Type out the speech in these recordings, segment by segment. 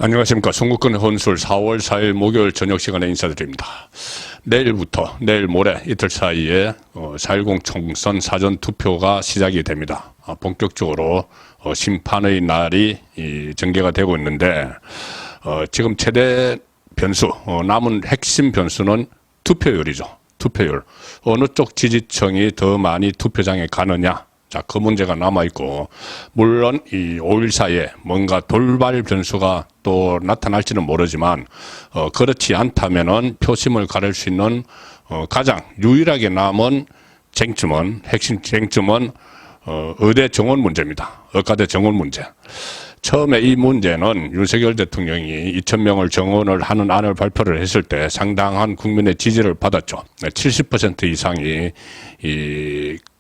안녕하십니까. 송국근 혼술 4월 4일 목요일 저녁 시간에 인사드립니다. 내일부터 내일 모레 이틀 사이에 4.10 총선 사전투표가 시작이 됩니다. 본격적으로 심판의 날이 전개가 되고 있는데 지금 최대 변수, 남은 핵심 변수는 투표율이죠. 투표율. 어느 쪽 지지층이 더 많이 투표장에 가느냐. 자, 그 문제가 남아있고, 물론 이 5일 사이에 뭔가 돌발 변수가 또 나타날지는 모르지만, 그렇지 않다면은 표심을 가릴 수 있는, 가장 유일하게 남은 쟁점은, 핵심 쟁점은, 의대 정원 문제입니다. 의과대 정원 문제. 처음에 이 문제는 윤석열 대통령이 2,000명을 정원을 하는 안을 발표를 했을 때 상당한 국민의 지지를 받았죠. 70% 이상이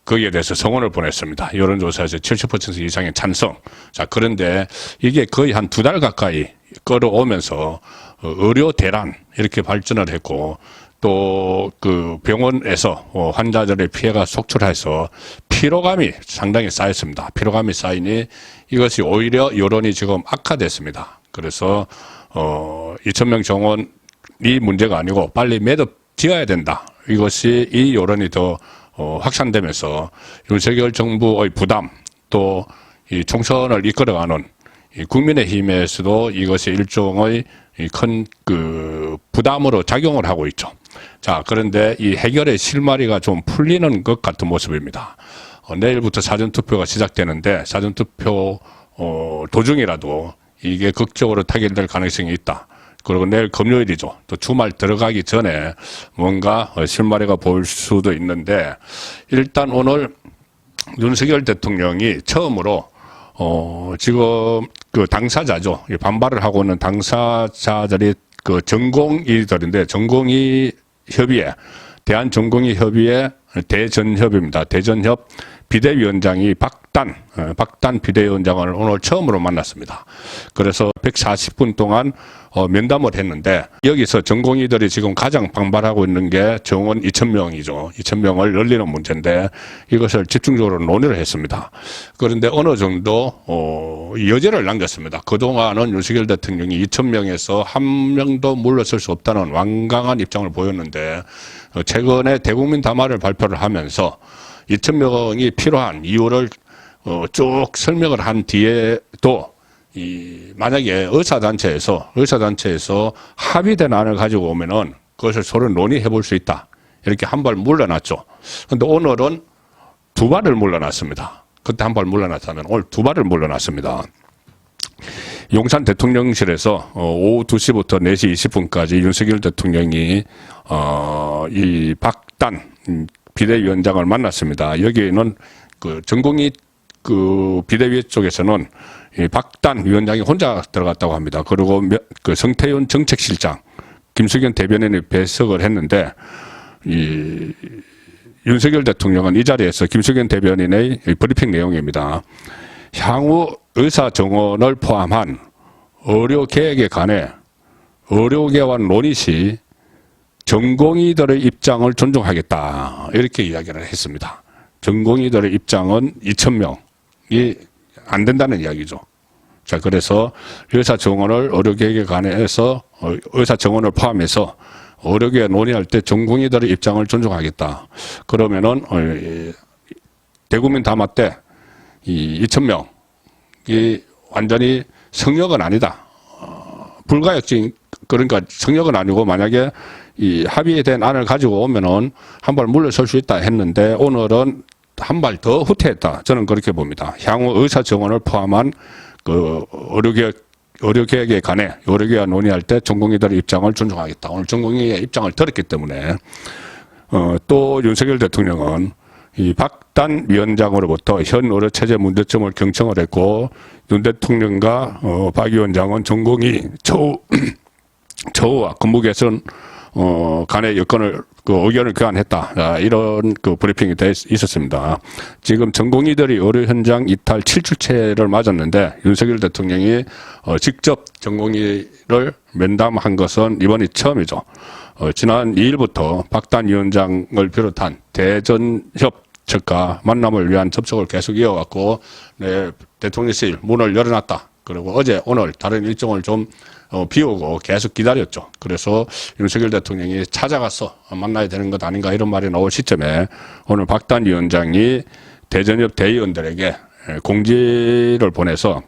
거기에 대해서 성원을 보냈습니다. 여론조사에서 70% 이상의 찬성. 자, 그런데 이게 거의 한 2달 가까이 끌어오면서 의료 대란 이렇게 발전을 했고 또 그 병원에서 환자들의 피해가 속출해서 피로감이 상당히 쌓였습니다. 피로감이 쌓이니 이것이 오히려 여론이 지금 악화됐습니다. 그래서 2,000명 정원이 문제가 아니고 빨리 매듭 지어야 된다. 이것이 이 여론이 더 확산되면서 윤석열 정부의 부담 또 이 총선을 이끌어가는 이 국민의힘에서도 이것이 일종의 큰 그 부담으로 작용을 하고 있죠. 자, 그런데 이 해결의 실마리가 좀 풀리는 것 같은 모습입니다. 내일부터 사전투표가 시작되는데 사전투표 도중이라도 이게 극적으로 타결될 가능성이 있다. 그리고 내일 금요일이죠. 또 주말 들어가기 전에 뭔가 실마리가 보일 수도 있는데 일단 오늘 윤석열 대통령이 처음으로 지금 그 당사자죠. 반발을 하고 있는 당사자들이 그 전공의들인데 전공의 협의회, 대한전공의 협의회 대전협입니다. 대전협 비대위원장이 박단 비대위원장을 오늘 처음으로 만났습니다. 그래서 140분 동안 면담을 했는데 여기서 전공의들이 지금 가장 반발하고 있는 게 정원 2,000명이죠. 2,000명을 늘리는 문제인데 이것을 집중적으로 논의를 했습니다. 그런데 어느 정도 여지를 남겼습니다. 그동안은 윤석열 대통령이 2,000명에서 한 명도 물러설 수 없다는 완강한 입장을 보였는데 최근에 대국민 담화를 발표를 하면서 2,000명이 필요한 이유를 쭉 설명을 한 뒤에도 만약에 의사단체에서 합의된 안을 가지고 오면은 그것을 서로 논의해 볼 수 있다. 이렇게 한 발 물러났죠. 그런데 오늘은 2발을 물러났습니다. 그때 한 발 물러났다면 오늘 2발을 물러났습니다. 용산 대통령실에서 오후 2시부터 4시 20분까지 윤석열 대통령이 이 박단 비대위원장을 만났습니다. 여기에는 그 전공의 그 비대위 쪽에서는 이 박단 위원장이 혼자 들어갔다고 합니다. 그리고 그 성태윤 정책실장, 김수겸 대변인이 배석을 했는데 이 윤석열 대통령은 이 자리에서 김수겸 대변인의 브리핑 내용입니다. 향후 의사 정원을 포함한 의료 계획에 관해 의료계와 논의 시 전공의들의 입장을 존중하겠다. 이렇게 이야기를 했습니다. 전공의들의 입장은 2,000명이 안 된다는 이야기죠. 자, 그래서 의사 정원을 의료계획에 관해서 의사 정원을 포함해서 의료계에 논의할 때 전공의들의 입장을 존중하겠다. 그러면은 대국민 담화 때 이 2,000명이 완전히 성역은 아니다. 불가역적인 그러니까 성역은 아니고 만약에 이 합의된 안을 가지고 오면은 한 발 물러설 수 있다 했는데 오늘은 한 발 더 후퇴했다. 저는 그렇게 봅니다. 향후 의사 정원을 포함한 그 의료계획에 관해 의료계와 논의할 때 전공의들의 입장을 존중하겠다. 오늘 전공의의 입장을 들었기 때문에 또 윤석열 대통령은 이 박단 위원장으로부터 현 의료 체제 문제점을 경청을 했고 윤 대통령과 박 위원장은 전공의 처우와 근무 개선 간의 여건을 의견을 교환했다. 이런 그 브리핑이 있었습니다. 지금 전공의들이 의료 현장 이탈 7주째를 맞았는데 윤석열 대통령이 직접 전공의를 면담한 것은 이번이 처음이죠. 지난 2일부터 박단 위원장을 비롯한 대전협 측과 만남을 위한 접촉을 계속 이어갔고 대통령실 문을 열어놨다. 그리고 어제 오늘 다른 일정을 좀 비우고 계속 기다렸죠. 그래서 윤석열 대통령이 찾아가서 만나야 되는 것 아닌가 이런 말이 나올 시점에 오늘 박단 위원장이 대전협 대의원들에게 공지를 보내서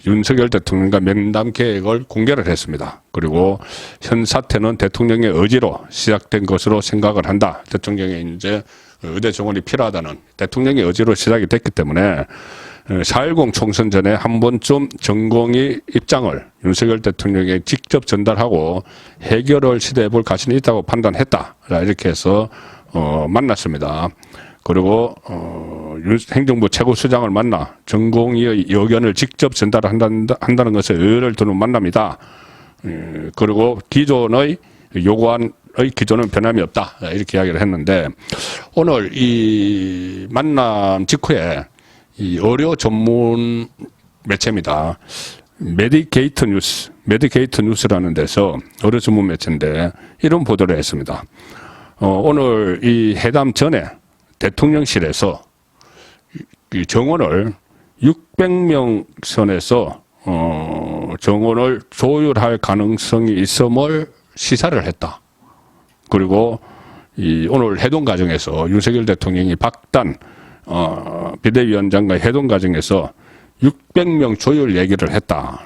윤석열 대통령과 면담 계획을 공개를 했습니다. 그리고 현 사태는 대통령의 의지로 시작된 것으로 생각을 한다. 대통령의 이제 의대 정원이 필요하다는 대통령의 의지로 시작이 됐기 때문에 4.10 총선 전에 한 번쯤 전공의 입장을 윤석열 대통령에게 직접 전달하고 해결을 시도해 볼 가치는 있다고 판단했다. 이렇게 해서 만났습니다. 그리고 행정부 최고수장을 만나 전공의의 의견을 직접 전달한다는 것에 의의를 두는 만남이다. 그리고 기존의 요구안의 기존은 변함이 없다. 이렇게 이야기를 했는데 오늘 이 만남 직후에 이 의료 전문 매체입니다. 메디케이트 뉴스라는 데서 의료 전문 매체인데 이런 보도를 했습니다. 오늘 이 회담 전에 대통령실에서 이 정원을 600명 선에서 정원을 조율할 가능성이 있음을 시사를 했다. 그리고 이 오늘 회동 과정에서 윤석열 대통령이 박단 비대위원장과 회동 과정에서 600명 조율 얘기를 했다.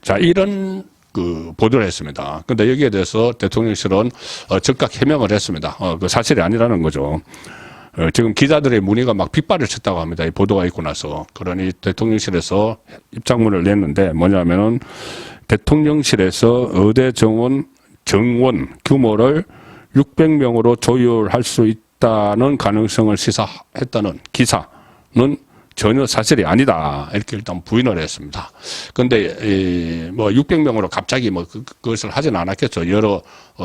자, 이런 그 보도를 했습니다. 근데 여기에 대해서 대통령실은 즉각 해명을 했습니다. 그 사실이 아니라는 거죠. 지금 기자들의 문의가 막 빗발을 쳤다고 합니다. 이 보도가 있고 나서. 그러니 대통령실에서 입장문을 냈는데 뭐냐면은 대통령실에서 의대 정원 규모를 600명으로 조율할 수 있다는 가능성을 시사했다는 기사는 전혀 사실이 아니다. 이렇게 일단 부인을 했습니다. 근데 뭐 600명으로 갑자기 뭐 그것을 하진 않았겠죠. 여러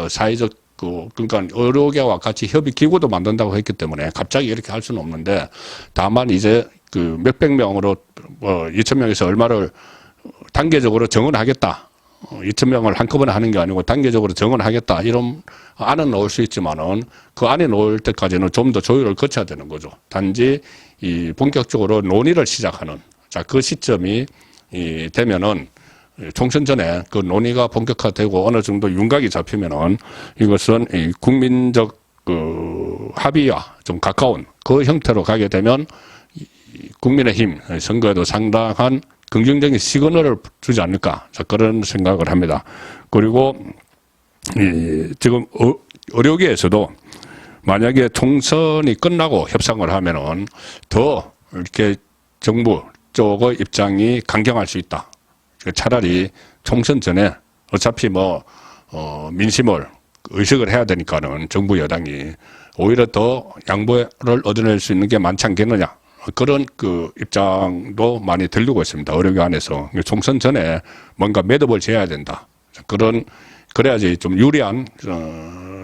사회적 그러니까 의료계와 같이 협의 기구도 만든다고 했기 때문에 갑자기 이렇게 할 수는 없는데 다만 이제 그 몇백 명으로 2,000명에서 얼마를 단계적으로 정원하겠다. 2,000명을 한꺼번에 하는 게 아니고 단계적으로 정원하겠다. 이런 안은 넣을 수 있지만은 그 안에 넣을 때까지는 좀 더 조율을 거쳐야 되는 거죠. 단지 이 본격적으로 논의를 시작하는 그 시점이 되면은 총선 전에 그 논의가 본격화되고 어느 정도 윤곽이 잡히면은 이것은 이 국민적 그 합의와 좀 가까운 그 형태로 가게 되면 국민의힘 선거에도 상당한 긍정적인 시그널을 주지 않을까 그런 생각을 합니다. 그리고 지금 의료계에서도 만약에 총선이 끝나고 협상을 하면은 더 이렇게 정부 쪽의 입장이 강경할 수 있다. 차라리 총선 전에 어차피 민심을 의식을 해야 되니까는 정부 여당이 오히려 더 양보를 얻어낼 수 있는 게 많지 않겠느냐. 그런 그 입장도 많이 들리고 있습니다. 의료계 안에서. 총선 전에 뭔가 매듭을 지어야 된다. 그래야지 좀 유리한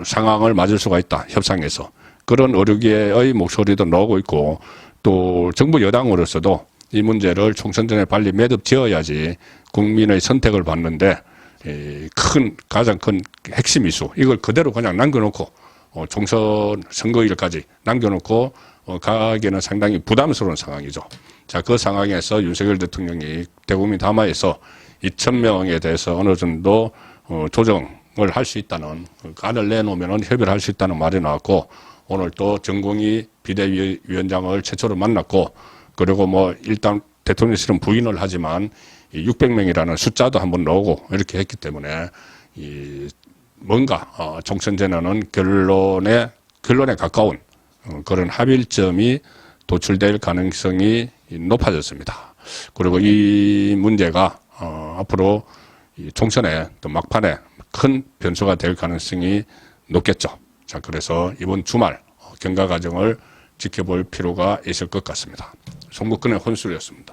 상황을 맞을 수가 있다. 협상에서. 그런 의료계의 목소리도 나오고 있고 또 정부 여당으로서도 이 문제를 총선 전에 빨리 매듭 지어야지 국민의 선택을 받는데 가장 큰 핵심 이슈 이걸 그대로 그냥 남겨놓고 총선 선거일까지 남겨놓고 가기에는 상당히 부담스러운 상황이죠. 자, 그 상황에서 윤석열 대통령이 대국민 담화에서 2,000명에 대해서 어느 정도 조정을 할 수 있다는 안을 내놓으면 협의를 할 수 있다는 말이 나왔고 오늘 또 정공희 비대위원장을 최초로 만났고 그리고 일단 대통령실은 부인을 하지만 600명이라는 숫자도 한번 나오고 이렇게 했기 때문에 뭔가 총선 전에는 결론에 가까운 그런 합의점이 도출될 가능성이 높아졌습니다. 그리고 이 문제가 앞으로 총선에 또 막판에 큰 변수가 될 가능성이 높겠죠. 자, 그래서 이번 주말 경과 과정을 지켜볼 필요가 있을 것 같습니다. 송국근의 혼술이었습니다.